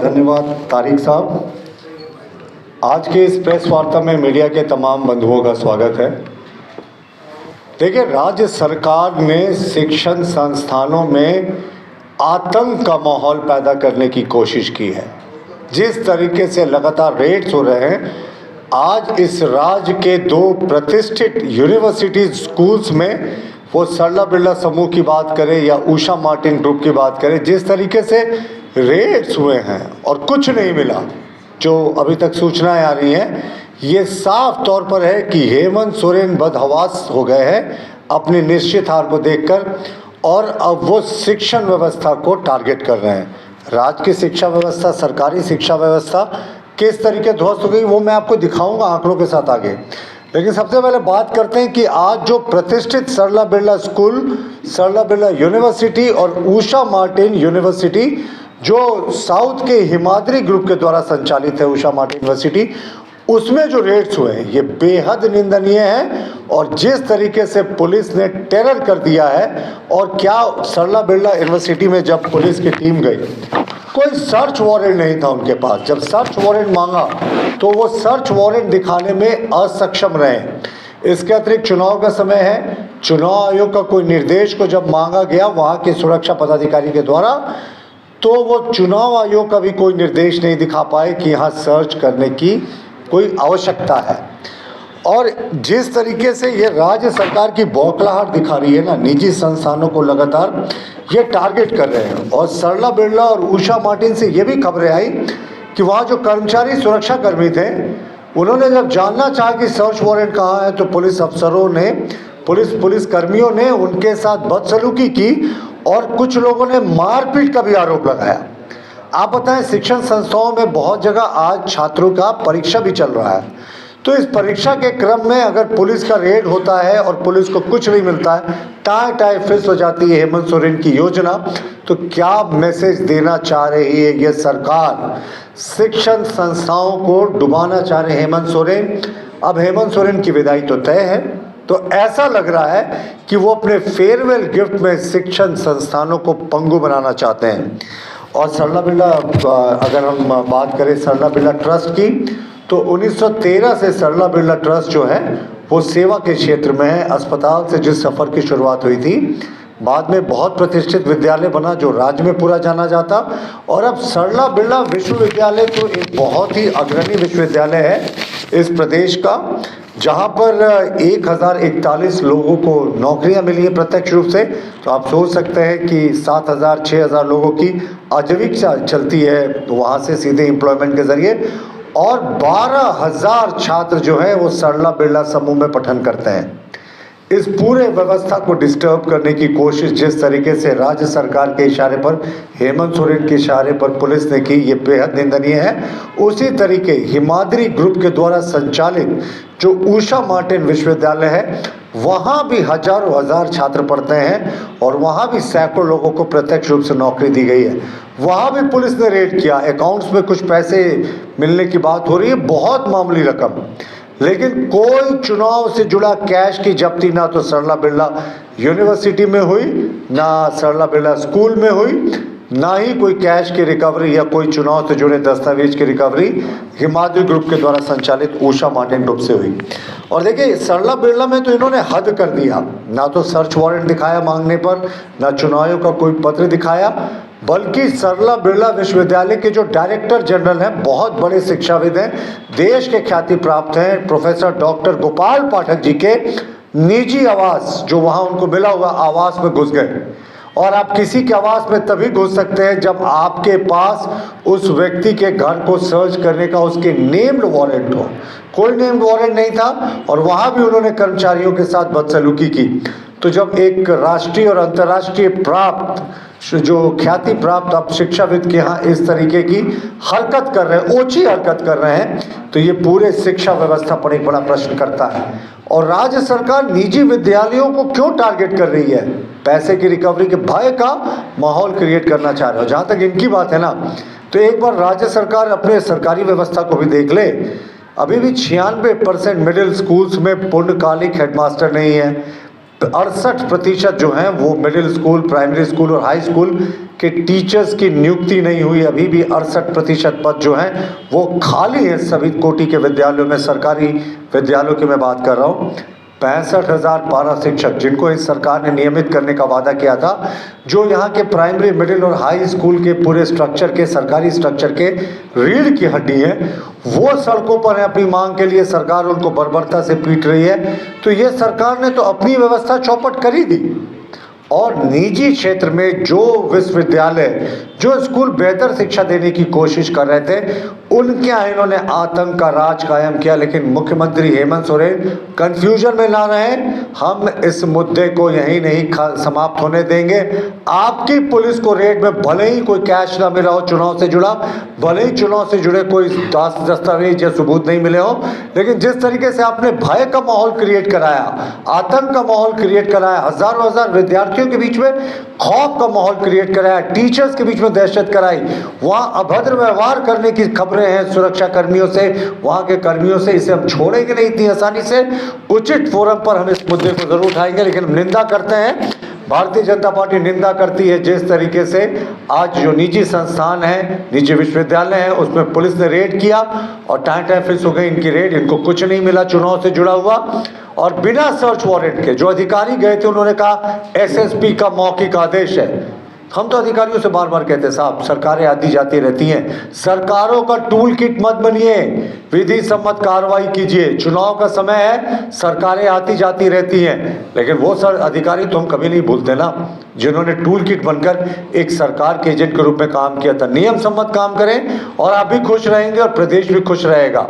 धन्यवाद तारिक साहब। आज के इस प्रेस वार्ता में मीडिया के तमाम बंधुओं का स्वागत है। देखिए, राज्य सरकार ने शिक्षण संस्थानों में आतंक का माहौल पैदा करने की कोशिश की है। जिस तरीके से लगातार रेड्स हो रहे हैं, आज इस राज्य के 2 प्रतिष्ठित यूनिवर्सिटी स्कूल्स में, वो सरला बिरला समूह की बात करें या उषा मार्टिन ग्रुप की बात करें, जिस तरीके से रेड्स हुए हैं और कुछ नहीं मिला, जो अभी तक सूचनाएं आ रही हैं, ये साफ तौर पर है कि हेमंत सोरेन बदहवास हो गए हैं अपनी निश्चित हार को देखकर, और अब वो शिक्षण व्यवस्था को टारगेट कर रहे हैं। राज्य की शिक्षा व्यवस्था, सरकारी शिक्षा व्यवस्था किस तरीके ध्वस्त हो गई, वो मैं आपको दिखाऊंगा आंकड़ों के साथ आगे। लेकिन सबसे पहले बात करते हैं कि आज जो प्रतिष्ठित सरला बिरला स्कूल, सरला बिरला यूनिवर्सिटी और उषा मार्टिन यूनिवर्सिटी, जो साउथ के हिमाद्री ग्रुप के द्वारा संचालित है, उषा मार्टिन यूनिवर्सिटी, उसमें जो रेड्स हुए हैं ये बेहद निंदनीय है। और जिस तरीके से पुलिस ने टेरर कर दिया है, और क्या सरला बिरला यूनिवर्सिटी में जब पुलिस की टीम गई, कोई सर्च वारंट नहीं था उनके पास। जब सर्च वारंट मांगा तो वो सर्च वारंट दिखाने में असक्षम रहे। इसके अतिरिक्त चुनाव का समय है, चुनाव आयोग का कोई निर्देश को जब मांगा गया वहाँ के सुरक्षा पदाधिकारी के द्वारा, तो वो चुनाव आयोग का भी कोई निर्देश नहीं दिखा पाए कि यहाँ सर्च करने की कोई आवश्यकता है। और जिस तरीके से ये राज्य सरकार की बौखलाहट दिखा रही है ना, निजी संस्थानों को लगातार ये टारगेट कर रहे हैं। और सरला बिरला और उषा मार्टिन से ये भी खबरें आई कि वहाँ जो कर्मचारी सुरक्षा कर्मी थे, उन्होंने जब जानना चाहा कि सर्च वारंट कहाँ है, तो पुलिस अफसरों ने, पुलिस कर्मियों ने उनके साथ बदसलूकी की और कुछ लोगों ने मारपीट का भी आरोप लगाया। आप बताएं, शिक्षण संस्थाओं में बहुत जगह आज छात्रों का परीक्षा भी चल रहा है, तो इस परीक्षा के क्रम में अगर पुलिस का रेड होता है और पुलिस को कुछ नहीं मिलता है, टाई टाई फिस हो जाती है हेमंत सोरेन की योजना, तो क्या मैसेज देना चाह रही है ये सरकार? शिक्षण संस्थाओं को डुबाना चाह रहे हेमंत सोरेन। अब हेमंत सोरेन की विदाई तो तय है, तो ऐसा लग रहा है कि वो अपने फेयरवेल गिफ्ट में शिक्षण संस्थानों को पंगु बनाना चाहते हैं। और सरला बिरला, अगर हम बात करें सरला बिरला ट्रस्ट की, तो 1913 से सरला बिरला ट्रस्ट जो है वो सेवा के क्षेत्र में है। अस्पताल से जिस सफ़र की शुरुआत हुई थी, बाद में बहुत प्रतिष्ठित विद्यालय बना जो राज्य में पूरा जाना जाता, और अब सरला बिरला विश्वविद्यालय तो एक बहुत ही अग्रणी विश्वविद्यालय है इस प्रदेश का, जहाँ पर 1041 लोगों को नौकरियां मिली हैं प्रत्यक्ष रूप से। तो आप सोच सकते हैं कि 7000-6000 लोगों की आजीविका चलती है वहाँ से सीधे एम्प्लॉयमेंट के ज़रिए, और 12,000 छात्र जो हैं वो सरला बिरला समूह में पठन करते हैं। इस पूरे व्यवस्था को डिस्टर्ब करने की कोशिश जिस तरीके से राज्य सरकार के इशारे पर, हेमंत सोरेन के इशारे पर पुलिस ने की, ये बेहद निंदनीय है। उसी तरीके हिमाद्री ग्रुप के द्वारा संचालित जो उषा मार्टिन विश्वविद्यालय है, वहाँ भी हजारों हजार छात्र पढ़ते हैं और वहाँ भी सैकड़ों लोगों को प्रत्यक्ष रूप से नौकरी दी गई है। वहाँ भी पुलिस ने रेड किया, अकाउंट्स में कुछ पैसे मिलने की बात हो रही है, बहुत मामूली रकम, लेकिन कोई चुनाव से जुड़ा कैश की जब्ती ना तो सरला बिरला यूनिवर्सिटी में हुई, ना सरला बिरला स्कूल में हुई, ना ही कोई कैश की रिकवरी या कोई चुनाव से जुड़े दस्तावेज की रिकवरी हिमाद्री ग्रुप के द्वारा संचालित उषा मार्टिन ग्रुप से हुई। और देखिए, सरला बिरला में तो इन्होंने हद कर दिया, ना तो सर्च वारंट दिखाया मांगने पर, ना चुनावों का कोई पत्र दिखाया, बल्कि सरला बिरला विश्वविद्यालय के जो डायरेक्टर जनरल हैं, बहुत बड़े शिक्षाविद हैं, देश के ख्याति प्राप्त हैं, प्रोफेसर डॉक्टर गोपाल पाठक जी के निजी आवास, जो वहाँ उनको मिला हुआ आवास में घुस गए। और आप किसी के आवास में तभी घुस सकते हैं जब आपके पास उस व्यक्ति के घर को सर्च करने का उसके नेम्ड वारंट हो। कोई नेम्ड वारंट नहीं था, और वहाँ भी उन्होंने कर्मचारियों के साथ बदसलूकी की। तो जब एक राष्ट्रीय और अंतर्राष्ट्रीय प्राप्त, जो ख्याति प्राप्त अब शिक्षाविद के यहाँ इस तरीके की हरकत कर रहे हैं, ओछी हरकत कर रहे हैं, तो ये पूरे शिक्षा व्यवस्था पर एक बड़ा प्रश्न करता है। और राज्य सरकार निजी विद्यालयों को क्यों टारगेट कर रही है? पैसे की रिकवरी के भय का माहौल क्रिएट करना चाह रहे हो। जहाँ तक इनकी बात है ना, तो एक बार राज्य सरकार अपने सरकारी व्यवस्था को भी देख ले। अभी भी 96% मिडिल स्कूल्स में पूर्णकालिक हेडमास्टर नहीं है, 68% जो हैं वो मिडिल स्कूल, प्राइमरी स्कूल और हाई स्कूल के टीचर्स की नियुक्ति नहीं हुई। अभी भी 68% पद जो हैं वो खाली हैं सभी कोटि के विद्यालयों में, सरकारी विद्यालयों की मैं बात कर रहा हूँ। 65,000 पारा शिक्षक जिनको इस सरकार ने नियमित करने का वादा किया था, जो यहाँ के प्राइमरी, मिडिल और हाई स्कूल के पूरे स्ट्रक्चर के, सरकारी स्ट्रक्चर के रीढ़ की हड्डी है, वो सड़कों पर है अपनी मांग के लिए। सरकार उनको बर्बरता से पीट रही है। तो ये सरकार ने तो अपनी व्यवस्था चौपट कर ही दी, और निजी क्षेत्र में जो विश्वविद्यालय, जो स्कूल बेहतर शिक्षा देने की कोशिश कर रहे थे, उनके यहाँ इन्होंने आतंक का राज कायम किया। लेकिन मुख्यमंत्री हेमंत सोरेन कंफ्यूजन में ना रहे, हम इस मुद्दे को यहीं नहीं समाप्त होने देंगे। आपकी पुलिस को रेड में भले ही कोई कैश ना मिला हो चुनाव से जुड़ा, भले ही चुनाव से जुड़े कोई दस्तावेज या सबूत नहीं मिले हो, लेकिन जिस तरीके से आपने भय का माहौल क्रिएट कराया, आतंक का माहौल क्रिएट कराया, हजारों हजार विद्यार्थियों के बीच में खौफ का माहौल क्रिएट कराया, टीचर्स के बीच में दहशत कराई, वहां अभद्र व्यवहार करने की खबरें हैं सुरक्षा कर्मियों से, वहां के कर्मियों से, इसे हम छोड़ेंगे नहीं इतनी आसानी से। उचित फोरम पर हम इस मुद्दे को जरूर उठाएंगे, लेकिन हम निंदा करते हैं, भारतीय जनता पार्टी निंदा करती है जिस तरीके से आज जो निजी संस्थान है, निजी विश्वविद्यालय है, उसमें पुलिस ने रेड किया और टाइम फिक्स हो गई इनकी रेड, इनको कुछ नहीं मिला चुनाव से जुड़ा हुआ। और बिना सर्च वारंट के जो अधिकारी गए थे, उन्होंने कहा एसएसपी का मौखिक आदेश है। हम तो अधिकारियों से बार बार कहते हैं, साहब सरकारें आती जाती रहती हैं, सरकारों का टूल किट मत बनिए, विधि सम्मत कार्रवाई कीजिए। चुनाव का समय है, सरकारें आती जाती रहती हैं, लेकिन वो सर अधिकारी तो हम कभी नहीं भूलते ना, जिन्होंने टूल किट बनकर एक सरकार के एजेंट के रूप में काम किया था। नियम सम्मत काम करें और आप भी खुश रहेंगे और प्रदेश भी खुश रहेगा।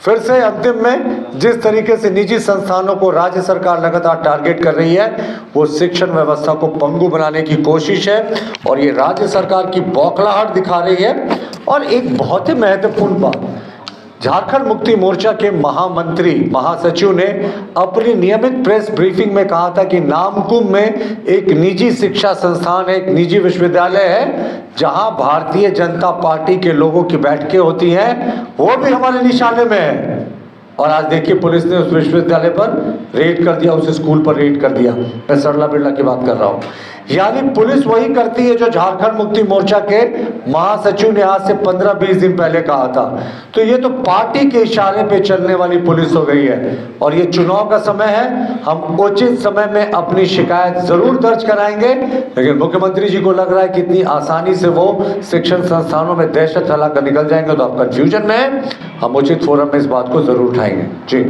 फिर से अंतिम में जिस तरीके से निजी संस्थानों को राज्य सरकार लगातार टारगेट कर रही है, वो शिक्षण व्यवस्था को पंगु बनाने की कोशिश है, और ये राज्य सरकार की बौखलाहट दिखा रही है। और एक बहुत ही महत्वपूर्ण बात, झारखंड मुक्ति मोर्चा के महामंत्री, महासचिव ने अपनी नियमित प्रेस ब्रीफिंग में कहा था कि नामकुम में एक निजी शिक्षा संस्थान है, एक निजी विश्वविद्यालय है, जहां भारतीय जनता पार्टी के लोगों की बैठकें होती हैं, वो भी हमारे निशाने में है। और आज देखिए पुलिस ने उस विश्वविद्यालय पर रेड कर दिया, उस स्कूल पर रेड कर दिया। मैं सरला बिरला की बात कर रहा हूँ। यानी पुलिस वही करती है जो झारखंड मुक्ति मोर्चा के महासचिव ने आज से 15-20 दिन पहले कहा था। तो ये तो पार्टी के इशारे पे चलने वाली पुलिस हो गई है। और ये चुनाव का समय है, हम उचित समय में अपनी शिकायत जरूर दर्ज कराएंगे, लेकिन मुख्यमंत्री जी को लग रहा है कि इतनी आसानी से वो शिक्षण संस्थानों में दहशत फैलाकर निकल जाएंगे, तो आप कंफ्यूजन में हैं। हम उचित फोरम में इस बात को जरूर उठाएंगे। जी।